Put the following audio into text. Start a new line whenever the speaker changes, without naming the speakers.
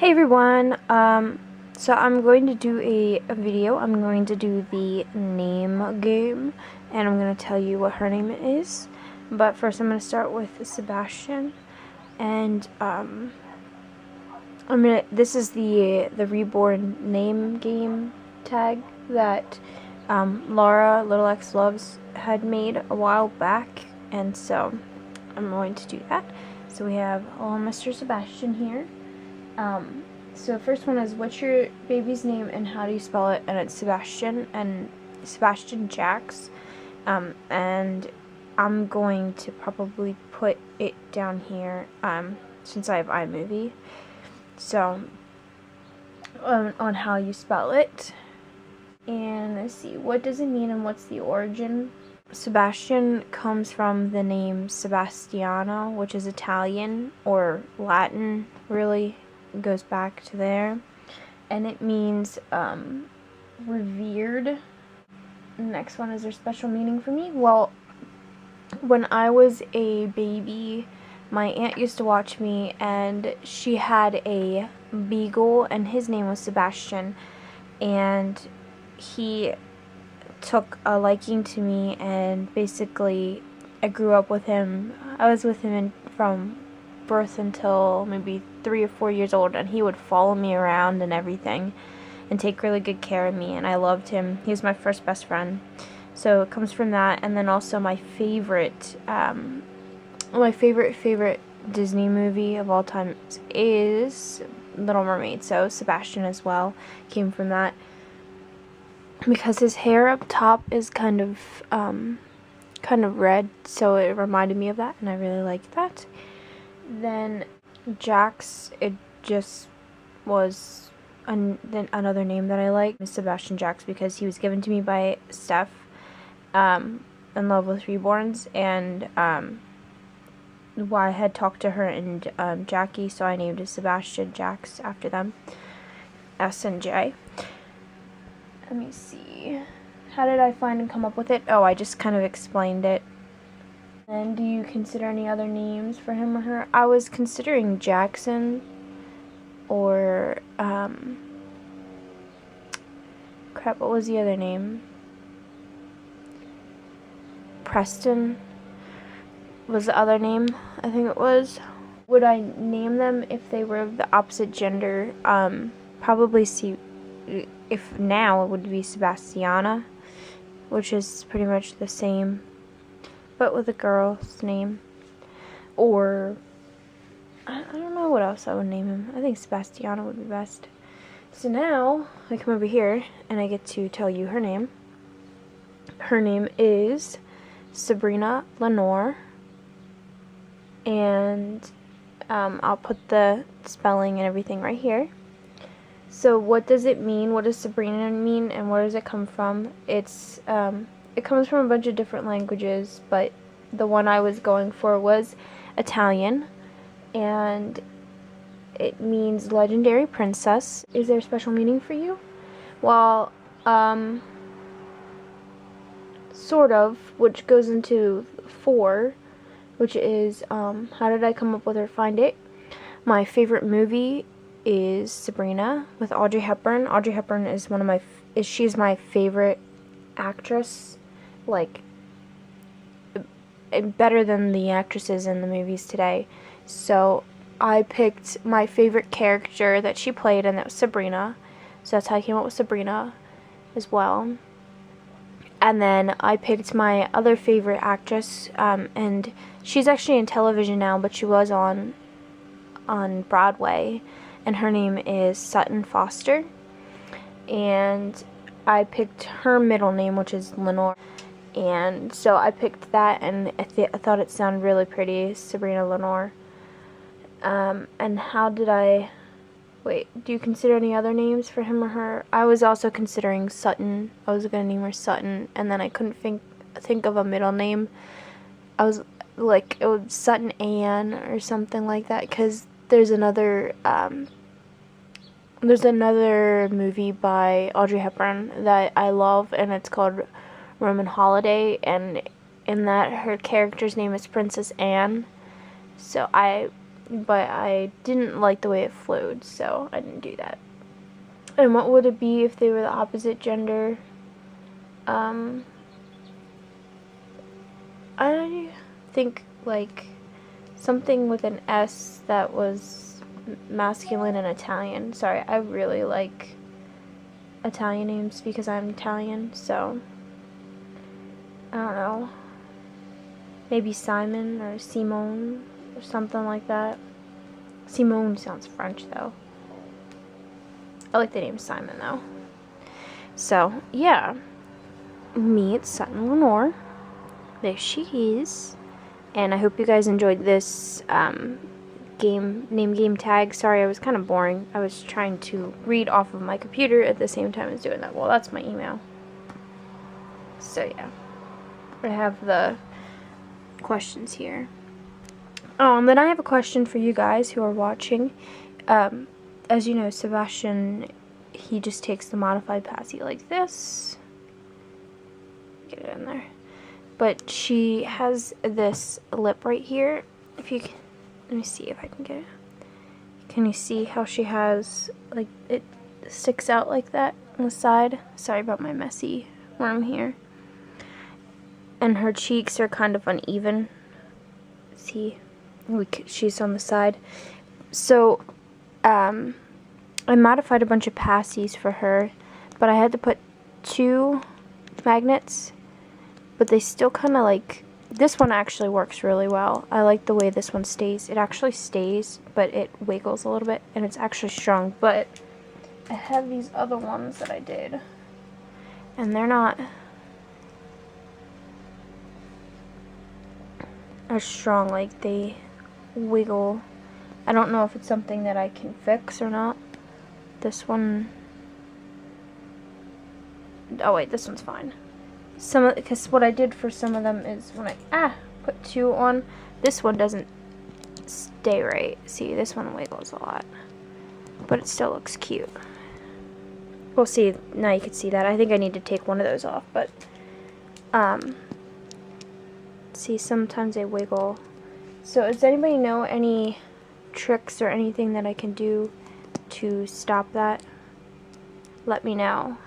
Hey everyone, so I'm going to do a video. I'm going to do the name game, and I'm going to tell you what her name is. But first I'm going to start with Sebastian, and this is the Reborn Name Game Tag that Laura, littlexloves, had made a while back, and so I'm going to do that. So we have Mr. Sebastian here. So the first one is, what's your baby's name and how do you spell it? And it's Sebastian and Sebastian Jax. And I'm going to probably put it down here, since I have iMovie. So, on how you spell it. And let's see, what does it mean and what's the origin? Sebastian comes from the name Sebastiano, which is Italian or Latin, really. Goes back to there, and it means revered. Next one, is there special meaning for me? Well, when I was a baby, my aunt used to watch me, and she had a beagle, and his name was Sebastian, and he took a liking to me, and basically I grew up with him. I was with him from birth until maybe 3 or 4 years old, and he would follow me around and everything and take really good care of me, and I loved him. He was my first best friend. So it comes from that. And then also my favorite Disney movie of all time is Little Mermaid, so Sebastian as well came from that, because his hair up top is kind of red, so it reminded me of that, and I really liked that. Then Jax, it just was another name that I like, Sebastian Jax, because he was given to me by Steph, in Love with Reborns, and I had talked to her and Jackie, so I named it Sebastian Jax after them, S and J. Let me see, how did I find and come up with it? Oh, I just kind of explained it. And do you consider any other names for him or her? I was considering Jackson or, crap, what was the other name? Preston was the other name, I think it was. Would I name them if they were of the opposite gender? Probably if now it would be Sebastiana, which is pretty much the same, but with a girl's name. Or I don't know what else I would name him. I think Sebastiana would be best. So now I come over here and I get to tell you her name. Her name is Sabrina Lenore, and I'll put the spelling and everything right here. So what does it mean? What does Sabrina mean, and where does it come from? It's it comes from a bunch of different languages, but the one I was going for was Italian, and it means legendary princess. Is there a special meaning for you? Well, sort of, which goes into 4, which is, how did I come up with or find it? My favorite movie is Sabrina with Audrey Hepburn. Audrey Hepburn is she's my favorite actress, like, better than the actresses in the movies today. So I picked my favorite character that she played, and that was Sabrina. So that's how I came up with Sabrina as well. And then I picked my other favorite actress, and she's actually in television now, but she was on Broadway, and her name is Sutton Foster. And I picked her middle name, which is Lenore. And so I picked that, and I thought it sounded really pretty, Sabrina Lenore. And how did wait, do you consider any other names for him or her? I was also considering Sutton. I was going to name her Sutton, and then I couldn't think of a middle name. I was like, it was Sutton Ann or something like that, because there's another movie by Audrey Hepburn that I love, and it's called Roman Holiday, and in that her character's name is Princess Anne. So I but I didn't like the way it flowed, so I didn't do that. And what would it be if they were the opposite gender? I think like something with an S that was masculine and Italian. Sorry, I really like Italian names because I'm Italian, so I don't know. Maybe Simon or Simone or something like that. Simone sounds French though. I like the name Simon though. So, yeah. Meet Sutton Lenore. There she is. And I hope you guys enjoyed this name game tag. Sorry, I was kind of boring. I was trying to read off of my computer at the same time as doing that. Well, that's my email. So, yeah. I have the questions here. Oh, and then I have a question for you guys who are watching. As you know, Sebastian, he just takes the modified passy like this. Get it in there. But she has this lip right here. If you can, let me see if I can get it. Can you see how she has, like, it sticks out like that on the side? Sorry about my messy room here. And her cheeks are kind of uneven. See, she's on the side. So, I modified a bunch of passies for her, but I had to put 2 magnets, but they still kind of like, this one actually works really well. I like the way this one stays. It actually stays, but it wiggles a little bit, and it's actually strong, but I have these other ones that I did, and they're not as strong, like they wiggle. I don't know if it's something that I can fix or not. This one, oh wait, this one's fine. Because what I did for some of them is when I put 2 on, this one doesn't stay right. See, this one wiggles a lot, but it still looks cute. We'll see, now you can see that. I think I need to take one of those off, but see, sometimes they wiggle. So does anybody know any tricks or anything that I can do to stop that? Let me know.